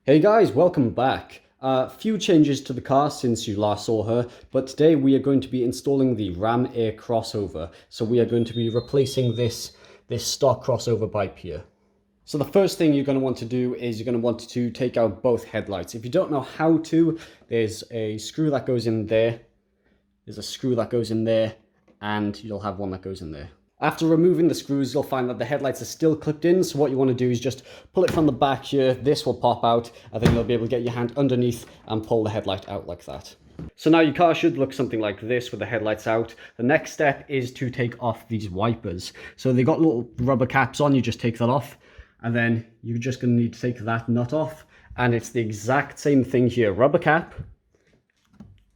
Hey guys, welcome back. A few changes to the car since you last saw her, but today we are going to be installing the Ram Air crossover. So we are going to be replacing this stock crossover bike here. So the first thing you're going to want to do is you're going to want to take out both headlights. If you don't know how to, there's a screw that goes in there. There's a screw that goes in there, and you'll have one that goes in there. After removing the screws, you'll find that the headlights are still clipped in, so what you want to do is just pull it from the back here, this will pop out, and then you'll be able to get your hand underneath and pull the headlight out like that. So now your car should look something like this with the headlights out. The next step is to take off these wipers. So they've got little rubber caps on, you just take that off, and then you're just going to need to take that nut off, and it's the exact same thing here, rubber cap,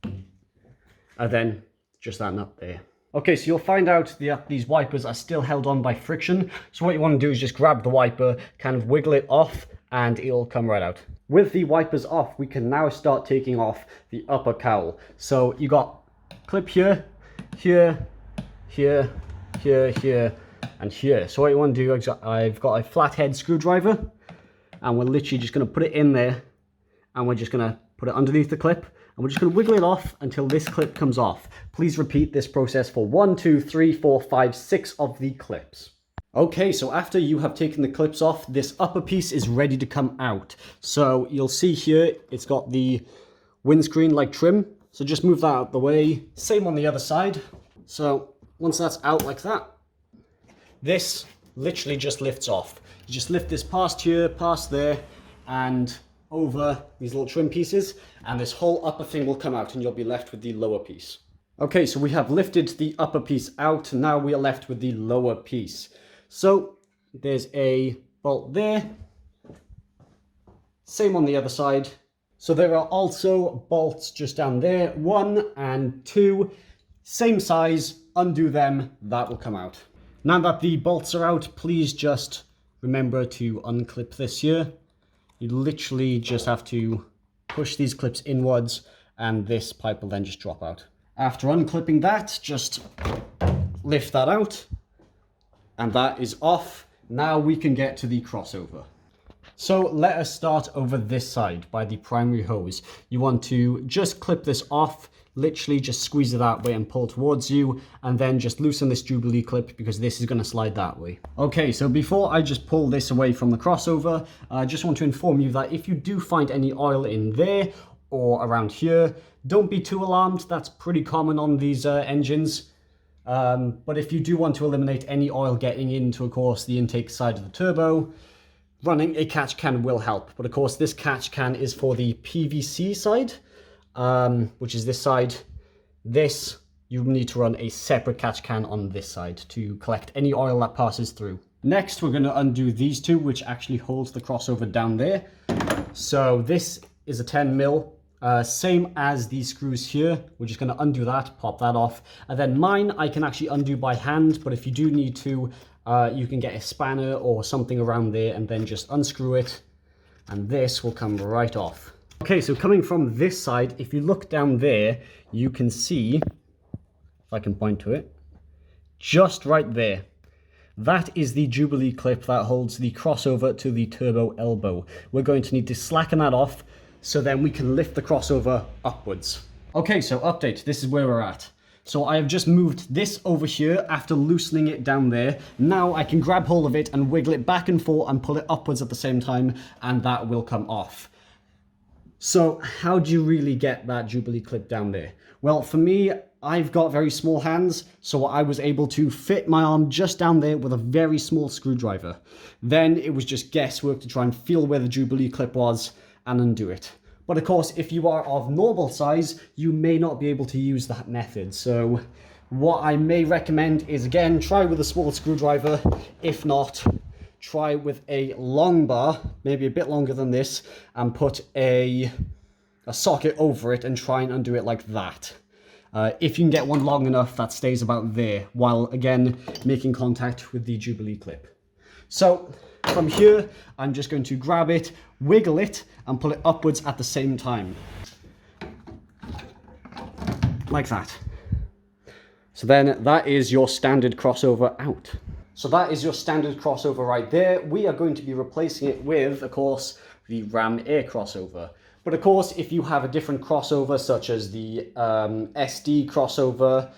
and then just that nut there. Okay, so you'll find out that these wipers are still held on by friction. So what you want to do is just grab the wiper, kind of wiggle it off, and it'll come right out. With the wipers off, we can now start taking off the upper cowl. So you got clip here, here, here, here, here, and here. So what you want to do is I've got a flathead screwdriver, and we're literally just going to put it in there, and we're just going to put it underneath the clip. And we're just going to wiggle it off until this clip comes off. Please repeat this process for 1, 2, 3, 4, 5, 6 of the clips. Okay, so after you have taken the clips off, this upper piece is ready to come out. So you'll see here, it's got the windscreen like trim. So just move that out of the way. Same on the other side. So once that's out like that, this literally just lifts off. You just lift this past here, past there, and over these little trim pieces, and this whole upper thing will come out and you'll be left with the lower piece. Okay, so we have lifted the upper piece out, now we are left with the lower piece. So there's a bolt there, same on the other side. So there are also bolts just down there, 1 and 2, same size, undo them, that will come out. Now that the bolts are out, please just remember to unclip this here. You literally just have to push these clips inwards and this pipe will then just drop out. After unclipping that, just lift that out and that is off. Now we can get to the crossover. So let us start over this side by the primary hose. You want to just clip this off, literally just squeeze it that way and pull towards you, and then just loosen this Jubilee clip because this is going to slide that way. Okay, so before I just pull this away from the crossover, I just want to inform you that if you do find any oil in there or around here, don't be too alarmed. That's pretty common on these engines. But if you do want to eliminate any oil getting into, of course, the intake side of the turbo, running a catch can will help. But of course, this catch can is for the PVC side, which is this side. This, you need to run a separate catch can on this side to collect any oil that passes through. Next, we're going to undo these two, which actually holds the crossover down there. So this is a 10 mil, same as these screws here. We're just going to undo that, pop that off. And then mine, I can actually undo by hand, but if you do need to, you can get a spanner or something around there and then just unscrew it, and this will come right off. Okay, so coming from this side, if you look down there, you can see, if I can point to it, just right there. That is the Jubilee clip that holds the crossover to the turbo elbow. We're going to need to slacken that off so then we can lift the crossover upwards. Okay, so update, this is where we're at. So I have just moved this over here after loosening it down there. Now I can grab hold of it and wiggle it back and forth and pull it upwards at the same time, and that will come off. So how do you really get that Jubilee clip down there? Well, for me, I've got very small hands, so I was able to fit my arm just down there with a very small screwdriver. Then it was just guesswork to try and feel where the Jubilee clip was and undo it. But of course, if you are of normal size, you may not be able to use that method. So what I may recommend is, again, try with a small screwdriver. If not, try with a long bar, maybe a bit longer than this, and put a socket over it and try and undo it like that. If you can get one long enough that stays about there, while again making contact with the Jubilee clip. So from here, I'm just going to grab it, wiggle it, and pull it upwards at the same time. Like that. So then that is your standard crossover out. So that is your standard crossover right there. We are going to be replacing it with, of course, the Ram Air crossover. But of course, if you have a different crossover, such as the SD crossover,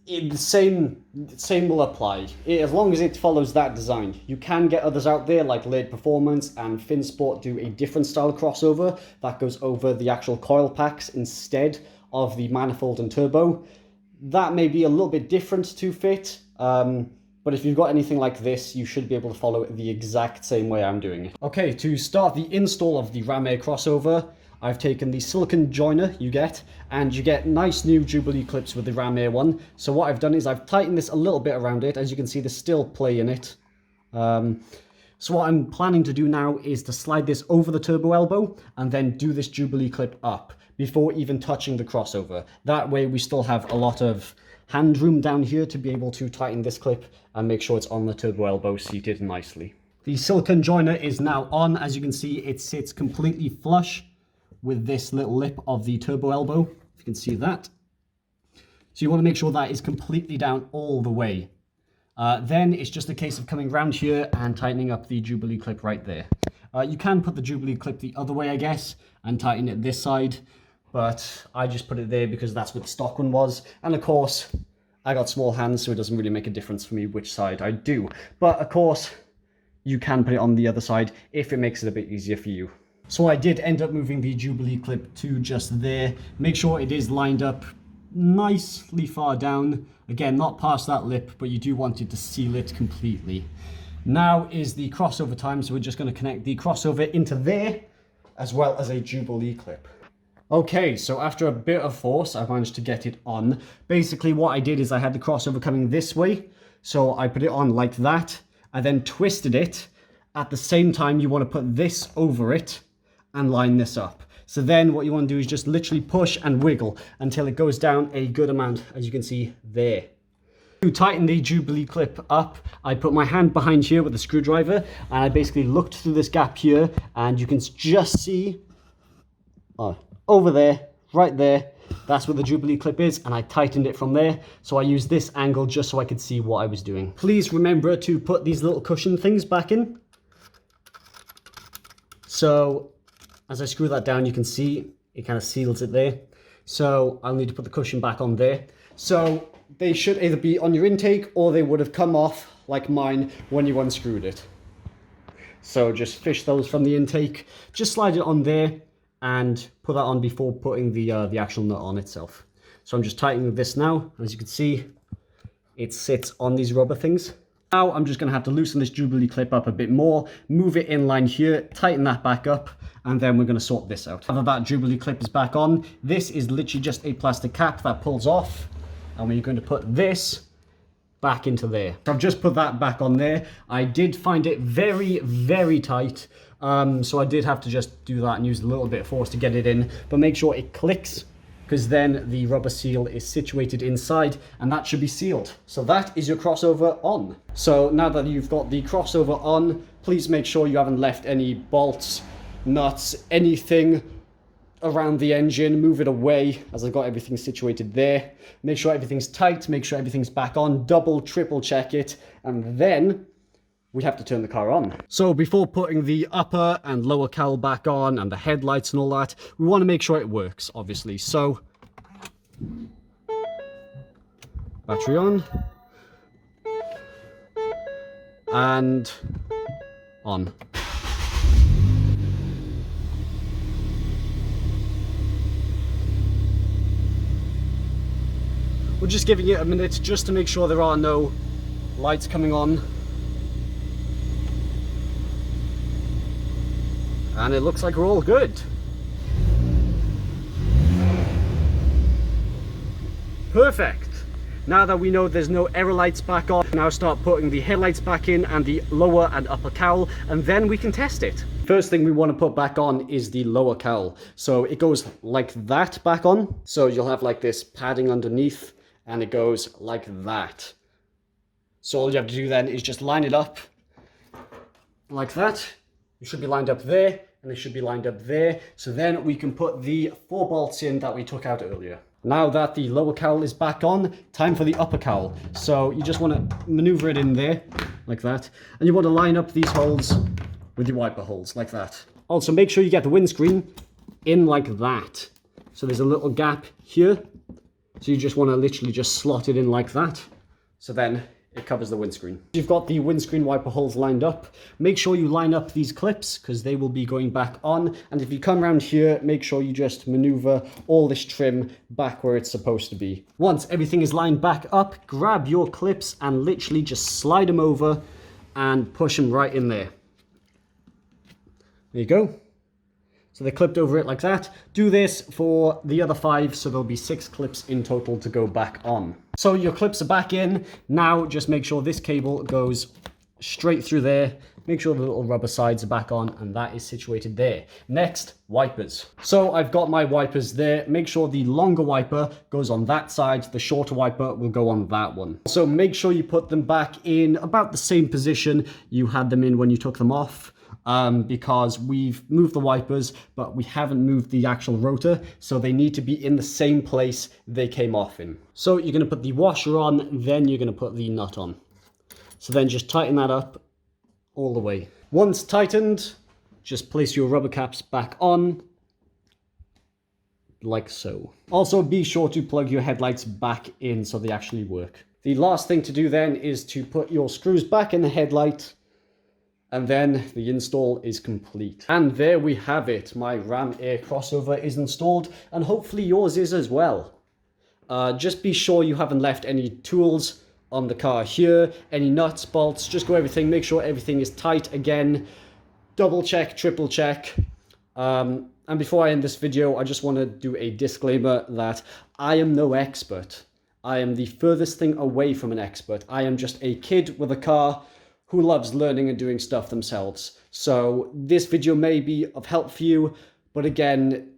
the same will apply, as long as it follows that design. You can get others out there, like Laird Performance and Finsport do a different style crossover that goes over the actual coil packs instead of the manifold and turbo. That may be a little bit different to fit, but if you've got anything like this, you should be able to follow it the exact same way I'm doing it. Okay, to start the install of the Ram Air crossover, I've taken the silicone joiner you get, and you get nice new Jubilee clips with the Ram Air one. So what I've done is I've tightened this a little bit around it. As you can see, there's still play in it. So what I'm planning to do now is to slide this over the turbo elbow and then do this Jubilee clip up before even touching the crossover. That way we still have a lot of hand room down here to be able to tighten this clip and make sure it's on the turbo elbow seated nicely. The silicone joiner is now on. As you can see, it sits completely flush with this little lip of the turbo elbow, if you can see that. So you want to make sure that is completely down all the way. Then it's just a case of coming around here and tightening up the Jubilee clip right there. You can put the Jubilee clip the other way, I guess, and tighten it this side, but I just put it there because that's what the stock one was. And of course, I got small hands, so it doesn't really make a difference for me which side I do. But of course, you can put it on the other side if it makes it a bit easier for you. So I did end up moving the Jubilee clip to just there. Make sure it is lined up nicely far down. Again, not past that lip, but you do want it to seal it completely. Now is the crossover time, so we're just going to connect the crossover into there, as well as a Jubilee clip. Okay, so after a bit of force, I managed to get it on. Basically, what I did is I had the crossover coming this way, so I put it on like that. I then twisted it. At the same time, you want to put this over it and line this up. So then what you want to do is just literally push and wiggle until it goes down a good amount, as you can see there. To tighten the Jubilee clip up, I put my hand behind here with the screwdriver, and I basically looked through this gap here, and you can just see over there, right there, that's where the Jubilee clip is, and I tightened it from there. So I used this angle just so I could see what I was doing. Please remember to put these little cushion things back in. So as I screw that down, you can see it kind of seals it there. So I'll need to put the cushion back on there. So they should either be on your intake or they would have come off like mine when you unscrewed it. So just fish those from the intake, just slide it on there and put that on before putting the actual nut on itself. So I'm just tightening this now. As you can see, it sits on these rubber things. Now I'm just going to have to loosen this Jubilee clip up a bit more, move it in line here, tighten that back up, and then we're going to sort this out. Now that Jubilee clip is back on, this is literally just a plastic cap that pulls off, and we're going to put this back into there. So I've just put that back on there. I did find it very, very tight, so I did have to just do that and use a little bit of force to get it in, but make sure it clicks, because then the rubber seal is situated inside and that should be sealed. So that is your crossover on. So now that you've got the crossover on, please make sure you haven't left any bolts, nuts, anything around the engine. Move it away, as I've got everything situated there. Make sure everything's tight, make sure everything's back on, double, triple check it, and then we have to turn the car on. So before putting the upper and lower cowl back on and the headlights and all that, we want to make sure it works, obviously. So battery on and on. We're just giving it a minute just to make sure there are no lights coming on. And it looks like we're all good. Perfect. Now that we know there's no error lights back on, now start putting the headlights back in and the lower and upper cowl, and then we can test it. First thing we want to put back on is the lower cowl. So it goes like that back on. So you'll have like this padding underneath, and it goes like that. So all you have to do then is just line it up like that. It should be lined up there, and they should be lined up there. So then we can put the 4 bolts in that we took out earlier. Now that the lower cowl is back on, time for the upper cowl. So you just want to maneuver it in there, like that. And you want to line up these holes with your wiper holes like that. Also, make sure you get the windscreen in like that. So there's a little gap here. So you just want to literally just slot it in like that. So then it covers the windscreen. You've got the windscreen wiper holes lined up. Make sure you line up these clips because they will be going back on. And if you come around here, make sure you just maneuver all this trim back where it's supposed to be. Once everything is lined back up, grab your clips and literally just slide them over and push them right in there. There you go. So they're clipped over it like that. Do this for the other 5, so there'll be 6 clips in total to go back on. So your clips are back in. Now just make sure this cable goes straight through there. Make sure the little rubber sides are back on, and that is situated there. Next, wipers. So I've got my wipers there. Make sure the longer wiper goes on that side. The shorter wiper will go on that one. So make sure you put them back in about the same position you had them in when you took them off. Because we've moved the wipers, but we haven't moved the actual rotor, so they need to be in the same place they came off in. So you're going to put the washer on, then you're going to put the nut on. So then just tighten that up all the way. Once tightened, just place your rubber caps back on, like so. Also, be sure to plug your headlights back in so they actually work. The last thing to do then is to put your screws back in the headlight, and then the install is complete. And there we have it. My Ram Air crossover is installed, and hopefully yours is as well. Just be sure you haven't left any tools on the car here, any nuts, bolts, just go everything, make sure everything is tight again, double check, triple check. And before I end this video, I just want to do a disclaimer that I am no expert. I am the furthest thing away from an expert. I am just a kid with a car who loves learning and doing stuff themselves. So this video may be of help for you, but again,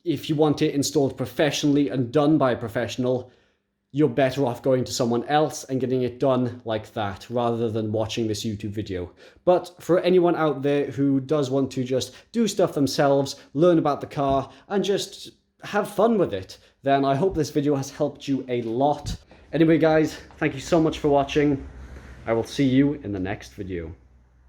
if you want it installed professionally and done by a professional, you're better off going to someone else and getting it done like that, rather than watching this YouTube video. But for anyone out there who does want to just do stuff themselves, learn about the car, and just have fun with it, then I hope this video has helped you a lot. Anyway guys, thank you so much for watching. I will see you in the next video.